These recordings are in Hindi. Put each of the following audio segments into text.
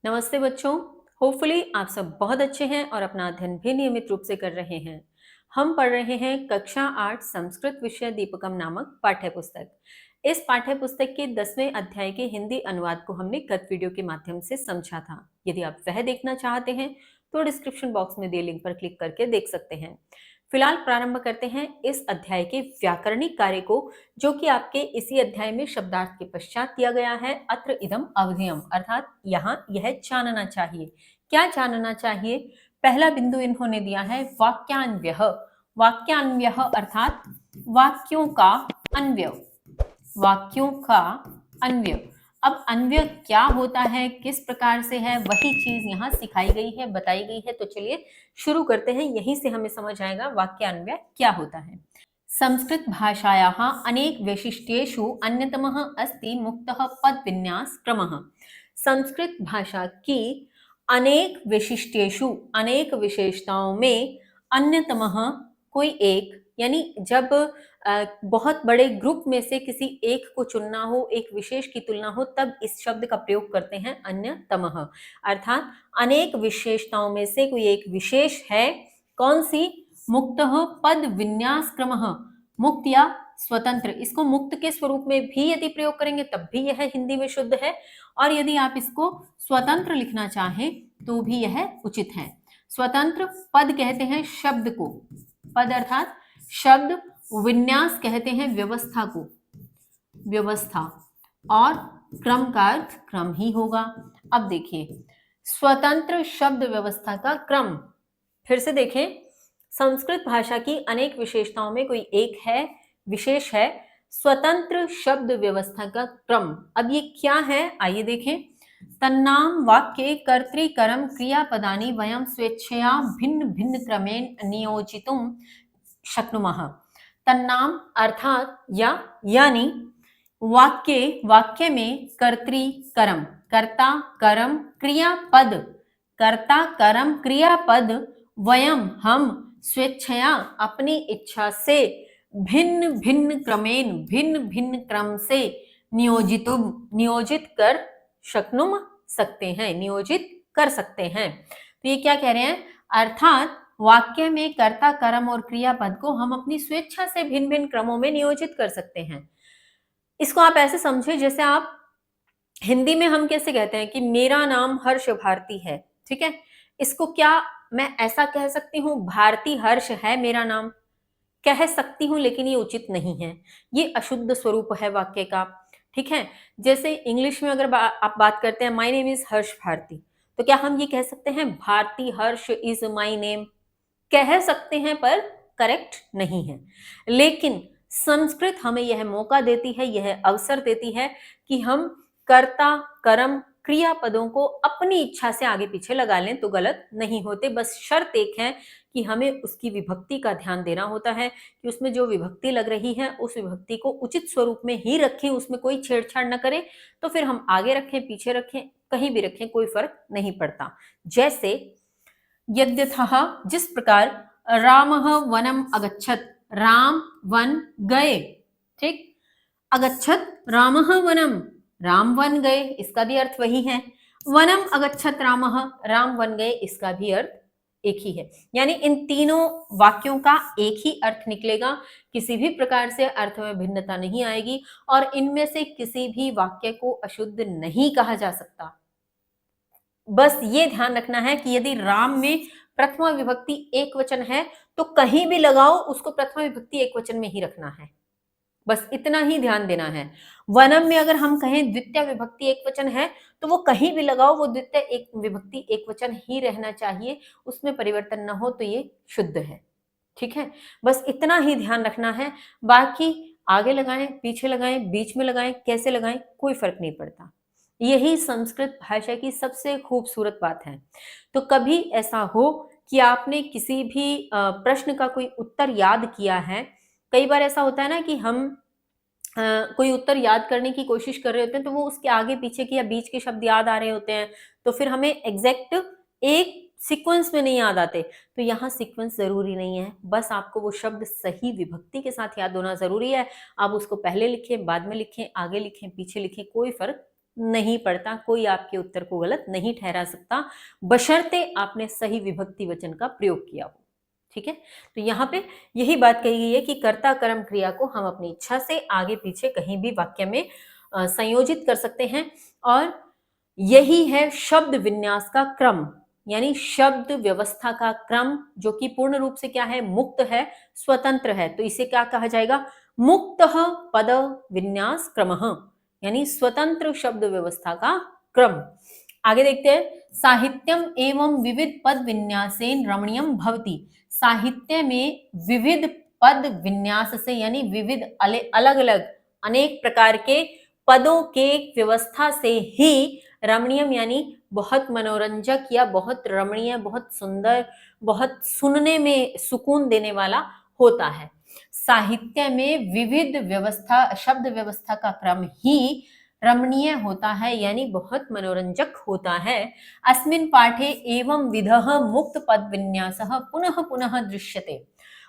नमस्ते बच्चों। होपफुली आप सब बहुत अच्छे हैं और अपना अध्ययन भी नियमित रूप से कर रहे हैं। हम पढ़ रहे हैं कक्षा 8 संस्कृत विषय दीपकम नामक पाठ्य पुस्तक। इस पाठ्य पुस्तक के 10वें अध्याय के हिंदी अनुवाद को हमने गत वीडियो के माध्यम से समझा था। यदि आप वह देखना चाहते हैं तो डिस्क्रिप्शन बॉक्स में दिए लिंक पर क्लिक करके देख सकते हैं। फिलहाल प्रारंभ करते हैं इस अध्याय के व्याकरणिक कार्य को, जो कि आपके इसी अध्याय में शब्दार्थ के पश्चात दिया गया है। अत्र इदम अवधेयम, अर्थात यहाँ यह जानना चाहिए। क्या जानना चाहिए? पहला बिंदु इन्होंने दिया है वाक्यान्वयः। वाक्यान्वयः अर्थात वाक्यों का अन्वय। वाक्यों का अन्वय। अब अन्वय क्या होता है, किस प्रकार से है, वही चीज यहाँ सिखाई गई है, बताई गई है। तो चलिए शुरू करते हैं। यहीं से हमें समझ आएगा वाक्यान्वय क्या होता है। संस्कृत भाषायाः अनेक वैशिष्ट्येषु अन्यतमः अस्ति मुक्तः पदविन्यास क्रमः। संस्कृत भाषा की अनेक वैशिष्ट्येषु, अनेक विशेषताओं में अन्यतमः कोई एक, यानी जब बहुत बड़े ग्रुप में से किसी एक को चुनना हो, एक विशेष की तुलना हो, तब इस शब्द का प्रयोग करते हैं अन्यतमः। अर्थात अनेक विशेषताओं में से कोई एक विशेष है। कौन सी? मुक्तः पद विन्यास क्रमः। मुक्त या स्वतंत्र, इसको मुक्त के स्वरूप में भी यदि प्रयोग करेंगे तब भी यह हिंदी में शुद्ध है, और यदि आप इसको स्वतंत्र लिखना चाहें तो भी यह उचित है। स्वतंत्र पद कहते हैं शब्द को, पद अर्थात शब्द, विन्यास कहते हैं व्यवस्था को, व्यवस्था, और क्रम का अर्थ क्रम ही होगा। अब देखिए, स्वतंत्र शब्द व्यवस्था का क्रम। फिर से देखें, संस्कृत भाषा की अनेक विशेषताओं में कोई एक है, विशेष है, स्वतंत्र शब्द व्यवस्था का क्रम। अब ये क्या है, आइए देखें। तन्नाम वाक्ये कर्तृकरम क्रियापदानि वयं स्वेच्छया भिन्न भिन्न क्रमेण नियोजितुं शक्नुमः। तन्नाम अर्थात या, यानी वाक्य में कर्तृकरम, कर्ता कर्म क्रियापद, कर्ता कर्म क्रियापद, वयम हम, स्वेच्छया अपनी इच्छा से, भिन्न भिन्न क्रमेण भिन्न भिन्न क्रम से, नियोजित कर शक्नुम सकते हैं, नियोजित कर सकते हैं। तो ये क्या कह रहे हैं? अर्थात वाक्य में कर्ता कर्म और क्रियापद को हम अपनी स्वेच्छा से भिन्न भिन्न क्रमों में नियोजित कर सकते हैं। इसको आप ऐसे समझे जैसे आप हिंदी में हम कैसे कहते हैं कि मेरा नाम हर्ष भारती है, ठीक है। इसको क्या मैं ऐसा कह सकती हूँ, भारती हर्ष है मेरा नाम? कह सकती हूँ, लेकिन ये उचित नहीं है, ये अशुद्ध स्वरूप है वाक्य का, ठीक है। जैसे इंग्लिश में अगर आप बात करते हैं, माय नेम इज हर्ष भारती, तो क्या हम ये कह सकते हैं भारती हर्ष इज माय नेम? कह सकते हैं पर करेक्ट नहीं है। लेकिन संस्कृत हमें यह मौका देती है, यह अवसर देती है कि हम कर्ता कर्म क्रियापदों को अपनी इच्छा से आगे पीछे लगा लें तो गलत नहीं होते। बस शर्त एक है कि हमें उसकी विभक्ति का ध्यान देना होता है कि उसमें जो विभक्ति लग रही है उस विभक्ति को उचित स्वरूप में ही रखें, उसमें कोई छेड़छाड़ न करें। तो फिर हम आगे रखें पीछे रखें कहीं भी रखें कोई फर्क नहीं पड़ता। जैसे यद्यथः, जिस प्रकार रामः वनम अगच्छत, राम वन गए, ठीक। अगच्छत रामः वनम, राम वन गए, इसका भी अर्थ वही है। वनम अगच्छत रामः, राम वन गए, इसका भी अर्थ एक ही है। यानी इन तीनों वाक्यों का एक ही अर्थ निकलेगा, किसी भी प्रकार से अर्थ में भिन्नता नहीं आएगी, और इनमें से किसी भी वाक्य को अशुद्ध नहीं कहा जा सकता। बस ये ध्यान रखना है कि यदि राम में प्रथमा विभक्ति एक वचन है तो कहीं भी लगाओ उसको प्रथमा विभक्ति एक वचन में ही रखना है, बस इतना ही ध्यान देना है। वनम में अगर हम कहें द्वितीय विभक्ति एक वचन है तो वो कहीं भी लगाओ वो द्वितीय एक विभक्ति एक वचन ही रहना चाहिए, उसमें परिवर्तन न हो तो ये शुद्ध है, ठीक है। बस इतना ही ध्यान रखना है, बाकी आगे लगाएं पीछे लगाएं बीच में लगाएं कैसे लगाएं कोई फर्क नहीं पड़ता। यही संस्कृत भाषा की सबसे खूबसूरत बात है। तो कभी ऐसा हो कि आपने किसी भी प्रश्न का कोई उत्तर याद किया है, कई बार ऐसा होता है ना कि हम कोई उत्तर याद करने की कोशिश कर रहे होते हैं तो वो उसके आगे पीछे के या बीच के शब्द याद आ रहे होते हैं, तो फिर हमें एग्जैक्ट एक सीक्वेंस में नहीं याद आते। तो यहाँ सीक्वेंस जरूरी नहीं है, बस आपको वो शब्द सही विभक्ति के साथ याद होना जरूरी है। आप उसको पहले लिखें बाद में लिखें आगे लिखें पीछे लिखें कोई फर्क नहीं पड़ता, कोई आपके उत्तर को गलत नहीं ठहरा सकता, बशर्ते आपने सही विभक्ति वचन का प्रयोग किया हो। ठीक है, तो यहाँ पे यही बात कही गई है कि कर्ता कर्म क्रिया को हम अपनी इच्छा से आगे पीछे कहीं भी वाक्य में संयोजित कर सकते हैं, और यही है शब्द विन्यास का क्रम, यानी शब्द व्यवस्था का क्रम, जो कि पूर्ण रूप से क्या है, मुक्त है, स्वतंत्र है। तो इसे क्या कहा जाएगा, मुक्त पद विन्यास क्रम, यानी स्वतंत्र शब्द व्यवस्था का क्रम। आगे देखते हैं, साहित्यम एवं विविध पद विन्यासेन रमणीयम भवति। साहित्य में विविध पद विन्यास से, यानी विविध अलग अलग अनेक प्रकार के पदों के व्यवस्था से ही रमणीयम यानी बहुत मनोरंजक या बहुत रमणीय, बहुत सुंदर, बहुत सुनने में सुकून देने वाला होता है। साहित्य में विविध व्यवस्था, शब्द व्यवस्था का क्रम ही रमणीय होता है, यानी बहुत मनोरंजक होता है। अस्मिन् पाठे एवं विधः मुक्त पद विन्यासः पुनः पुनः दृश्यते।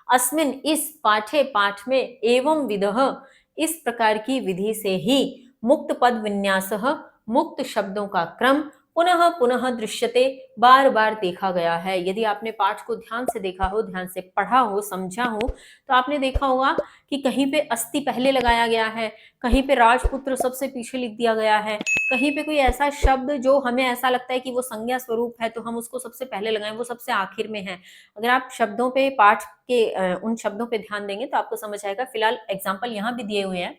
अस्मिन् इस पाठे, पाठ में, एवं विधः इस प्रकार की विधि से ही मुक्त पद विन्यासः मुक्त शब्दों का क्रम पुनः पुनः दृश्यते बार बार देखा गया है। यदि आपने पाठ को ध्यान से देखा हो, ध्यान से पढ़ा हो, समझा हो, तो आपने देखा होगा कि कहीं पे अस्थि पहले लगाया गया है, कहीं पे राजपुत्र सबसे पीछे लिख दिया गया है, कहीं पे कोई ऐसा शब्द जो हमें ऐसा लगता है कि वो संज्ञा स्वरूप है, तो हम उसको सबसे पहले लगाएं, वो सबसे आखिर में है। अगर आप शब्दों पे, पाठ के उन शब्दों पे ध्यान देंगे तो आपको समझ आएगा। फिलहाल एग्जाम्पल यहाँ भी दिए हुए हैं।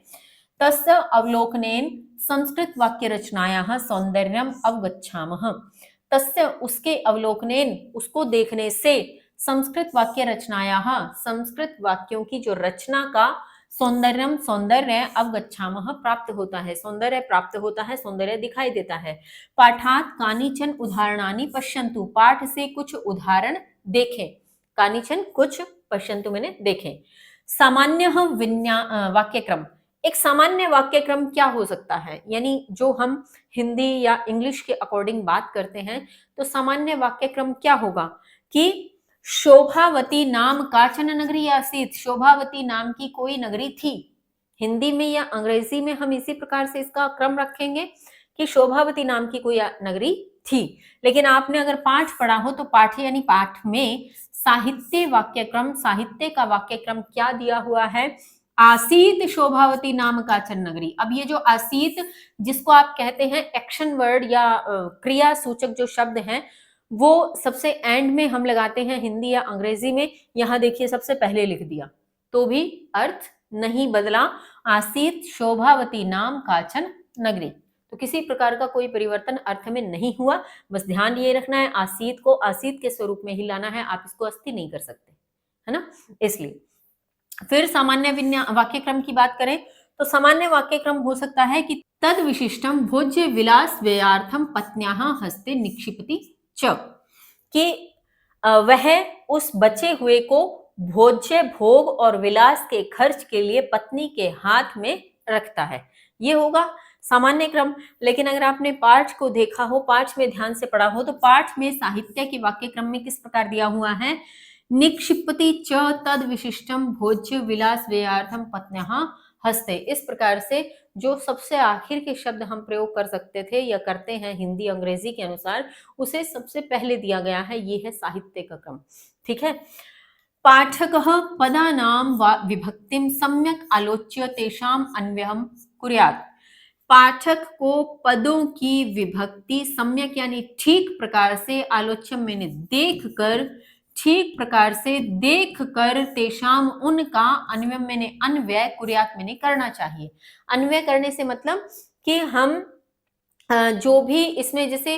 तस्य अवलोकनेन संस्कृत वाक्य रचनायाः सौंदर्यम अवगच्छामः। तस्य उसके, अवलोकनेन उसको देखने से, संस्कृत वाक्य रचनायाः संस्कृत वाक्यों की जो रचना का, सौंदर्यम सौंदर्य, अवगच्छामः प्राप्त होता है, सौंदर्य प्राप्त होता है, सौंदर्य दिखाई देता है। पाठात् कानिचन उदाहरणानि पश्यन्तु। पाठ से कुछ उदाहरण देखें। कानिचन कुछ, पश्यन्तु मैंने देखें। सामान्य वाक्यक्रम। एक सामान्य वाक्यक्रम क्या हो सकता है, यानी जो हम हिंदी या इंग्लिश के अकॉर्डिंग बात करते हैं, तो सामान्य वाक्यक्रम क्या होगा कि शोभावती नाम काचन नगरी आसीत। शोभावती नाम की कोई नगरी थी। हिंदी में या अंग्रेजी में हम इसी प्रकार से इसका क्रम रखेंगे कि शोभावती नाम की कोई नगरी थी। लेकिन आपने अगर पाठ पढ़ा हो तो पाठ यानी पाठ में साहित्य वाक्यक्रम, साहित्य का वाक्यक्रम क्या दिया हुआ है, आसीत शोभावती नाम काचन नगरी। अब ये जो आसीत, जिसको आप कहते हैं एक्शन वर्ड या क्रिया सूचक जो शब्द हैं, वो सबसे एंड में हम लगाते हैं हिंदी या अंग्रेजी में। यहाँ देखिए सबसे पहले लिख दिया तो भी अर्थ नहीं बदला। आसीत शोभावती नाम काचन नगरी, तो किसी प्रकार का कोई परिवर्तन अर्थ में नहीं हुआ। बस ध्यान ये रखना है, आसीत को आसीत के स्वरूप में ही लाना है, आप इसको अस्थि नहीं कर सकते, है ना, इसलिए। फिर सामान्य वाक्यक्रम की बात करें तो सामान्य वाक्यक्रम हो सकता है कि तद विशिष्टम भोज्य विलास व्ययार्थम पत्न्याः हस्ते निक्षिपति च, कि वह उस बचे हुए को भोज्य, भोग और विलास के खर्च के लिए पत्नी के हाथ में रखता है। ये होगा सामान्य क्रम। लेकिन अगर आपने पाठ को देखा हो, पाठ में ध्यान से पढ़ा हो, तो पाठ में साहित्य के वाक्यक्रम में किस प्रकार दिया हुआ है, निक्षिपति च तद विशिष्टम भोज्य विलास व्ययार्थम पत्न्याः हस्ते। इस प्रकार से जो सबसे आखिर के शब्द हम प्रयोग कर सकते थे या करते हैं हिंदी अंग्रेजी के अनुसार, उसे सबसे पहले दिया गया है। ये है साहित्य का क्रम। ठीक है। पाठकः पदानां विभक्तिं सम्यक आलोच्य तेषां अन्वयं कुर्यात्। पाठक को पदों की विभक्ति सम्यक यानी ठीक प्रकार से, आलोच्य मैंने देख कर, ठीक प्रकार से देख कर, तेषाम उनका, अन्वय मैंने अन्वय, कुर्यात मैंने करना चाहिए। अन्वय करने से मतलब कि हम जो भी इसमें जैसे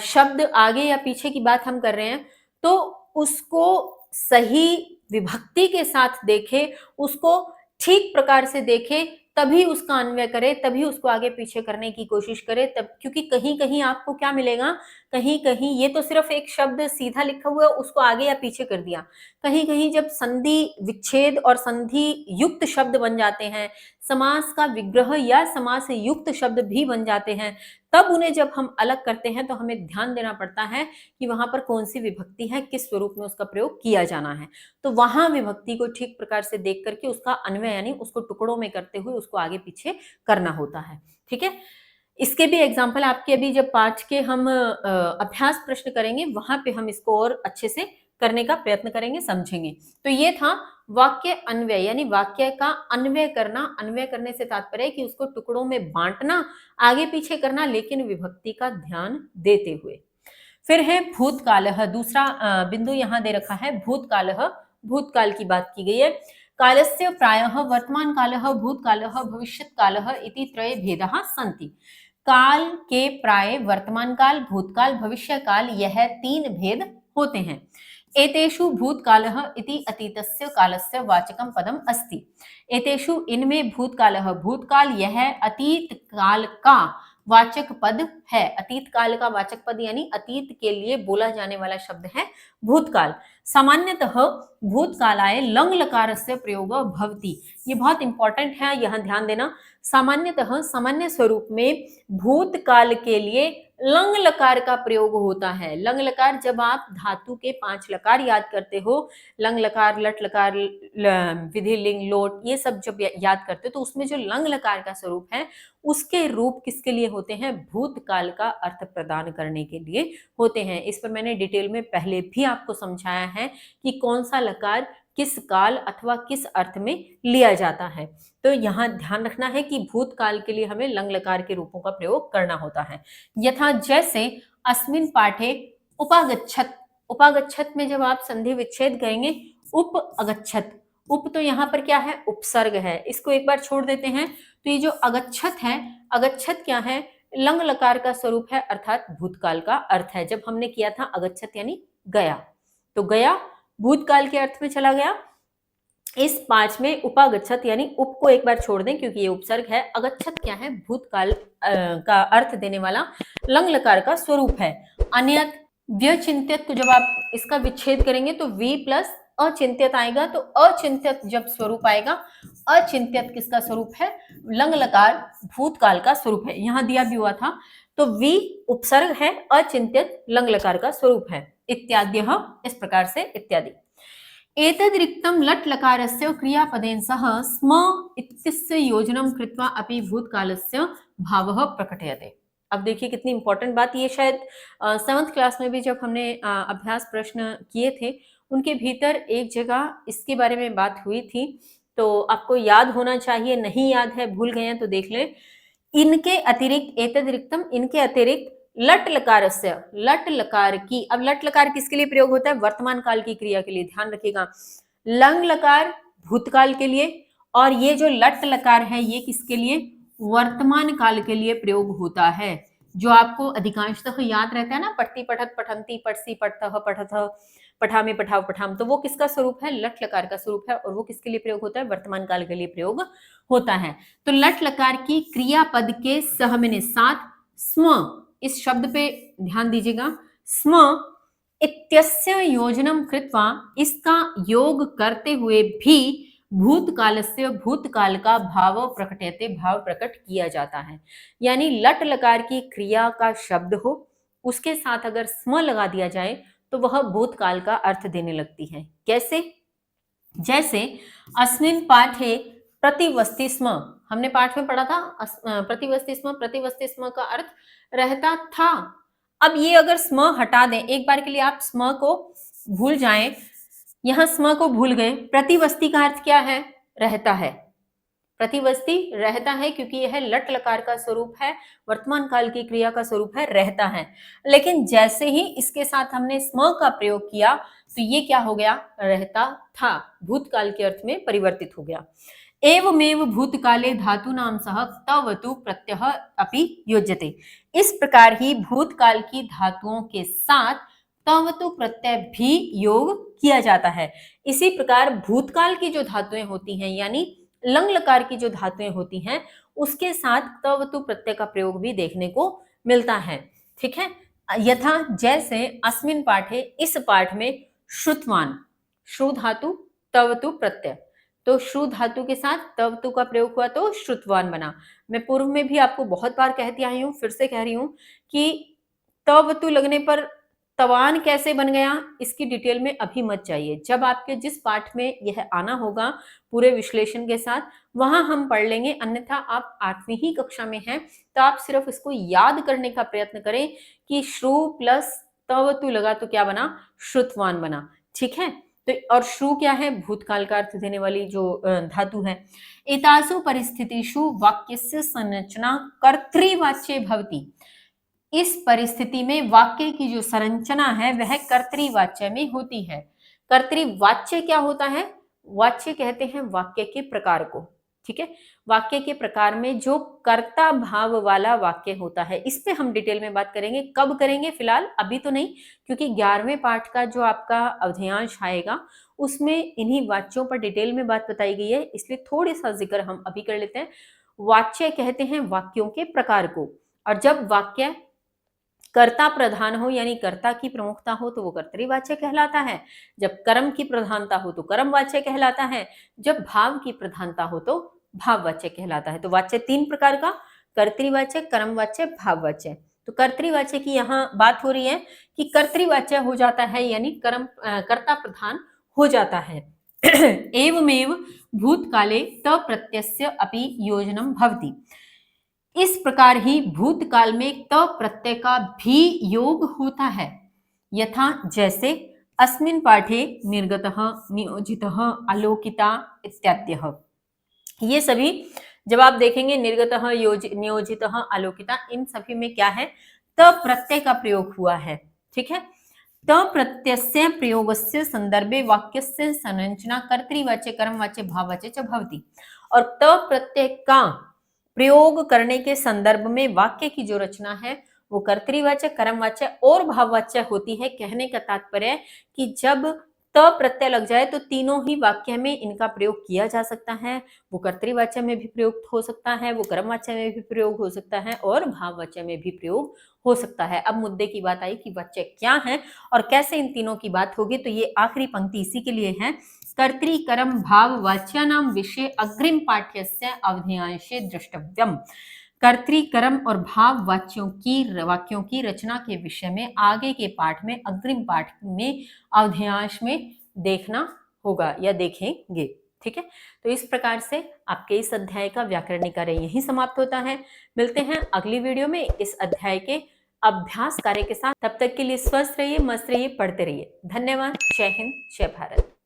शब्द आगे या पीछे की बात हम कर रहे हैं, तो उसको सही विभक्ति के साथ देखे, उसको ठीक प्रकार से देखे, तभी उसका अन्वय करे, तभी उसको आगे पीछे करने की कोशिश करे। तब, क्योंकि कहीं कहीं आपको क्या मिलेगा, कहीं कहीं ये तो सिर्फ एक शब्द सीधा लिखा हुआ है, उसको आगे या पीछे कर दिया। कहीं कहीं जब संधि विच्छेद और संधि युक्त शब्द बन जाते हैं, समास का विग्रह या समास युक्त शब्द भी बन जाते हैं, तब उन्हें जब हम अलग करते हैं तो हमें ध्यान देना पड़ता है कि वहां पर कौन सी विभक्ति है, किस स्वरूप में उसका प्रयोग किया जाना है। तो वहां विभक्ति को ठीक प्रकार से देख करके उसका अन्वय यानी उसको टुकड़ों में करते हुए उसको आगे पीछे करना होता है। ठीक है। इसके भी एग्जाम्पल आपके अभी जब पाठ के हम अभ्यास प्रश्न करेंगे वहां पे हम इसको और अच्छे से करने का प्रयत्न करेंगे, समझेंगे। तो ये था वाक्य अन्वय, यानी वाक्य का अन्वय करना। अन्वय करने से तात्पर्य है कि उसको टुकड़ों में बांटना, आगे पीछे करना, लेकिन विभक्ति का ध्यान देते हुए। फिर है भूतकालः, दूसरा बिंदु यहां दे रखा है भूतकालः, भूतकाल की बात की गई है। कालस्य प्रायः वर्तमान कालः, भूतकालः, भविष्यत् कालः इति त्रय भेदाः सन्ति। काल के प्राय वर्तमान काल, भूतकाल, भविष्य काल, यह तीन भेद होते हैं। एतेषु भूतकालः इति अतीतस्य कालस्य वाचकं पदम् अस्ति। एतेषु इनमें भूतकालः, भूतकाल यह अतीत काल का वाचक पद है। अतीत काल का वाचक पद यानी अतीत के लिए बोला जाने वाला शब्द है भूतकाल। सामान्यतः भूतकालाय लंग लकारस्य प्रयोग भवति। ये बहुत इंपॉर्टेंट है, यहां ध्यान देना। सामान्यतः, सामान्य स्वरूप में भूतकाल के लिए लंग लकार का प्रयोग होता है। लंग लकार, जब आप धातु के 5 लकार याद करते हो, लंग लकार, लट लकार, विधि लिंग लोट, ये सब जब याद करते हो तो उसमें जो लंग लकार का स्वरूप है उसके रूप किसके लिए होते हैं? भूतकाल का अर्थ प्रदान करने के लिए होते हैं। इस पर मैंने डिटेल में पहले भी आपको समझाया है कि कौन सा लकार किस काल अथवा किस अर्थ में लिया जाता है। तो यहाँ ध्यान रखना है कि भूतकाल के लिए हमें लंग लकार के रूपों का प्रयोग करना होता है। यथा, जैसे अस्मिन पाठे उपागच्छत। उपागच्छत में जब आप संधि विच्छेद करेंगे, उप अगच्छत, उप तो यहाँ पर क्या है? उपसर्ग है। इसको एक बार छोड़ देते हैं। तो ये जो अगच्छत है, अगच्छत क्या है? लंग लकार का स्वरूप है, अर्थात भूतकाल का अर्थ है। जब हमने किया था अगच्छत यानी गया, तो गया भूतकाल के अर्थ में चला गया। इस 5 में उपागच्छत यानी उप को एक बार छोड़ दें क्योंकि ये उपसर्ग है। अगच्छत क्या है? भूतकाल का अर्थ देने वाला लंग लकार का स्वरूप है। अन्यत व्यचिंत्यत को जब आप इसका विच्छेद करेंगे तो वी प्लस अचिंत्यत आएगा। तो अचिंत्यत जब स्वरूप आएगा, अचिंत्यत किसका स्वरूप है? लंग लकार भूतकाल का स्वरूप है। यहां दिया भी हुआ था। तो वी उपसर्ग है, अचिंत्यत लंग लकार का स्वरूप है। इत्यादि, इस प्रकार से इत्यादि। एतद्रिक्तं लट् लकारस्य क्रियापदेन सह स्म इत्यस्य योजनं कृत्वा अपि भूतकालस्य भावः प्रकटयते। अब देखिए कितनी इंपॉर्टेंट बात, ये शायद 7th क्लास में भी जब हमने अभ्यास प्रश्न किए थे उनके भीतर एक जगह इसके बारे में बात हुई थी। तो आपको याद होना चाहिए, नहीं याद है, भूल गए हैं तो देख लें। इनके अतिरिक्त, एतद्रिक्तम, इनके अतिरिक्त लट लकारस्य, लट लकार की, अब लट लकार किसके लिए प्रयोग होता है? वर्तमान काल की क्रिया के लिए, ध्यान रखिएगा। लंग लकार भूतकाल के लिए, और ये जो लट लकार है ये किसके लिए? वर्तमान काल के लिए प्रयोग होता है। जो आपको अधिकांशतः याद रहता है ना, पठती पठत पठंती, पठसी पठतः पठथ, पठामी पठाव पठाम, तो वो किसका स्वरूप है? लट लकार का स्वरूप है। और वो किसके लिए प्रयोग होता है? वर्तमान काल के लिए प्रयोग होता है। तो लट लकार की क्रियापद के सहमने साथ स्म, इस शब्द पे ध्यान दीजिएगा। स्म इत्यस्य योजनम कृत्वा, इसका योग करते हुए भी भूतकालस्य, भूतकाल का भाव प्रकटयते, भाव प्रकट किया जाता है। यानी लट लकार की क्रिया का शब्द हो, उसके साथ अगर स्म लगा दिया जाए तो वह भूतकाल का अर्थ देने लगती है। कैसे? जैसे अस्मिन पाठे प्रतिवस्ति स्म, हमने पाठ में पढ़ा था प्रतिवस्ति स्म, प्रतिवस्ति स्म का अर्थ रहता था। अब ये अगर स्म हटा दें, एक बार के लिए आप स्म को भूल जाएं, यहां स्म को भूल गए, प्रतिवस्ति का अर्थ क्या है? रहता है। प्रतिवस्ति रहता है क्योंकि यह लट लकार का स्वरूप है, वर्तमान काल की क्रिया का स्वरूप है, रहता है। लेकिन जैसे ही इसके साथ हमने स्म का प्रयोग किया तो ये क्या हो गया? रहता था, भूतकाल के अर्थ में परिवर्तित हो गया। एवमेव भूतकाले धातूनां सह तवतु प्रत्यय अपि योज्यते। इस प्रकार ही भूतकाल की धातुओं के साथ तवतु प्रत्यय भी योग किया जाता है। इसी प्रकार भूतकाल की जो धातुएं होती हैं, यानी लंग लकार की जो धातुएं होती हैं, उसके साथ तवतु प्रत्यय का प्रयोग भी देखने को मिलता है। ठीक है। यथा, जैसे अस्मिन पाठे, इस पाठ में श्रुतवान, श्रु धातु तवतु प्रत्यय, तो श्रु धातु के साथ तवतु का प्रयोग हुआ तो श्रुतवान बना। मैं पूर्व में भी आपको बहुत बार कहती आई हूं, फिर से कह रही हूं कि तवतु लगने पर तवान कैसे बन गया इसकी डिटेल में अभी मत जाइए, जब आपके जिस पाठ में यह आना होगा पूरे विश्लेषण के साथ वहां हम पढ़ लेंगे। अन्यथा आप 8वीं ही कक्षा में हैं तो आप सिर्फ इसको याद करने का प्रयत्न करें कि श्रु प्लस तवतु लगा तो क्या बना, श्रुतवान बना। ठीक है, तो और श्रु क्या है, भूतकाल का अर्थ देने वाली जो धातु है। एतासु परिस्थितिषु वाक्यस्य संरचना कर्तृवाच्ये भवति। इस परिस्थिति में वाक्य की जो संरचना है वह कर्तृवाच्य में होती है। कर्तृवाच्य क्या होता है, वाच्य कहते हैं वाक्य के प्रकार को। ठीक है, वाक्य के प्रकार में जो कर्ता भाव वाला वाक्य होता है, इस पे हम डिटेल में बात करेंगे। कब करेंगे, फिलहाल अभी तो नहीं, क्योंकि 11वें पाठ का जो आपका अवधेयांश आएगा उसमें इन्हीं वाच्यों पर डिटेल में बात बताई गई है, इसलिए थोड़ी सा जिक्र हम अभी कर लेते हैं। वाच्य कहते हैं वाक्यों के प्रकार को, और जब वाक्य कर्ता प्रधान हो यानी कर्ता की प्रमुखता हो तो वो कर्तृवाच्य कहलाता है, जब कर्म की प्रधानता हो तो कर्मवाच्य कहलाता है, जब भाव की प्रधानता हो तो भाववाच्य कहलाता है। तो वाच्य 3 प्रकार का, कर्तृवाच्य, कर्मवाच्य, भाववाच्य। तो कर्तृवाच्य की यहाँ बात हो रही है कि कर्तृवाच्य हो जाता है यानी कर्ता प्रधान हो जाता है। एवमेव भूतकाले त प्रत्ययस्य अपि योजनम भवति। इस प्रकार ही भूतकाल में त प्रत्यय का भी योग होता है। यथा जैसे अस्मिन् पाठे निर्गतः, नियोजितः, अलोकिता इत्याद्यः। ये सभी जब आप देखेंगे निर्गतः, नियोजितः, अलोकिता, इन सभी में क्या है, त प्रत्यय का प्रयोग हुआ है। ठीक है, त प्रत्ययस्य प्रयोगस्य संदर्भे वाक्यस्य संरचना कर्तृवाच्य, कर्मवाच्य, भाववाच्य च भवति। और त प्रत्यय का प्रयोग करने के संदर्भ में वाक्य की जो रचना है वो कर्तृवाच्य, कर्मवाच्य और भाववाच्य होती है। कहने का तात्पर्य कि जब त प्रत्यय लग जाए तो तीनों ही वाक्य में इनका प्रयोग किया जा सकता है। वो कर्तृवाच्य में भी प्रयोग हो सकता है, वो कर्मवाच्य में भी प्रयोग हो सकता है और भाववाच्य में भी प्रयोग हो सकता है। अब मुद्दे की बात आई कि वाच्य क्या है और कैसे इन तीनों की बात होगी, तो ये आखिरी पंक्ति इसी के लिए है। कर्तृ कर्म भाव वाच्यानां विषय अग्रिम पाठ्यस्य अवधेयांशे द्रष्टव्यम। कर्तृ कर्म और भाव वाक्यों की रचना के विषय में आगे के पाठ में, अग्रिम पाठ में, अवधेयांश में देखना होगा या देखेंगे। ठीक है, तो इस प्रकार से आपके इस अध्याय का व्याकरणिक कार्य यहीं समाप्त होता है। मिलते हैं अगली वीडियो में इस अध्याय के अभ्यास कार्य के साथ। तब तक के लिए स्वस्थ रहिए, मस्त रहिए, पढ़ते रहिए। धन्यवाद। जय हिंद, जय भारत।